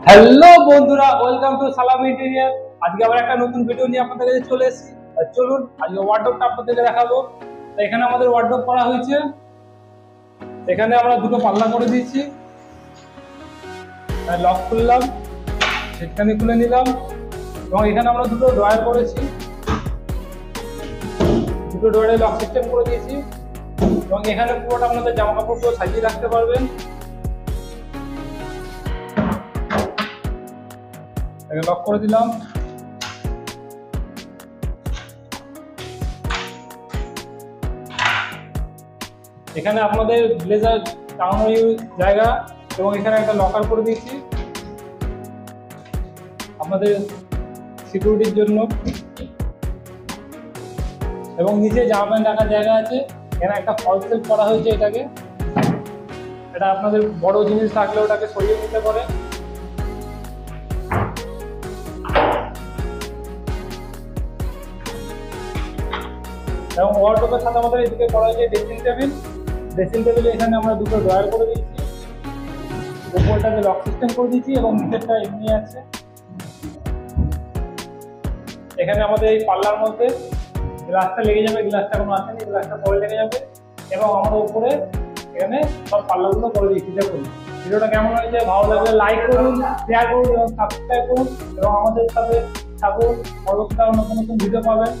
Hello বন্ধুরা, welcome to সালাম interior. আজকে আবার একটা নতুন ভিডিও নিয়ে আপনাদের কাছে চলে এসেছি। চলুন আজকে ওয়ার্ডরোবটা আপনাদেরকে দেখাবো। তো এখানে আমাদের ওয়ার্ডরোব করা হয়েছে। এখানে আমরা দুটো পাল্লা করে দিয়েছি, লক খুললাম, সেখানে খুলে নিলাম এবং এখানে আমরা দুটো ড্রয়ার করেছি, দুটো ড্রয়ারে লক সিস্টেম করে দিয়েছি এবং এখানে পুরোটা আপনাদের জামা কাপড়গুলো সাজিয়ে রাখতে পারবেন। লক করে দিলাম। এখানে আপনাদের ব্লেজার টাঙানোর জায়গা এবং এখানে একটা লকার করে দিয়েছি আপনাদের সিকিউরিটির জন্য, এবং নিচে জামা প্যান্ট রাখার জায়গা আছে। এখানে একটা ফল সেলফ করা হয়েছে। এটা আপনাদের বড় জিনিস থাকলে ওটাকে সরিয়ে নিতে পারে। এবং ওয়ার্ডরোবের সাথে আমাদের এদিকে করা হয়েছে ড্রেসিং টেবিল। এখানে আমরা দুটো ড্রয়ার করে দিয়েছি, উপরটাকে লক সিস্টেম করে দিয়েছি এবং নিচেরটা এমনি আছে। এখানে আমাদের এই পাল্লার মধ্যে গ্লাসটা লেগে যাবে, গ্লাসটা কোনো আসেনি, গ্লাসটা পরে লেগে যাবে। এবং আমরা উপরে এখানে সব পাল্লাগুলো করে দিয়েছি। দেখুন ভিডিওটা কেমন হয়েছে, ভালো লাগলে লাইক করুন, শেয়ার করুন এবং সাবস্ক্রাইব করুন এবং আমাদের সাথে থাকুন। পরবর্তীতে নতুন নতুন ভিডিও পাবেন।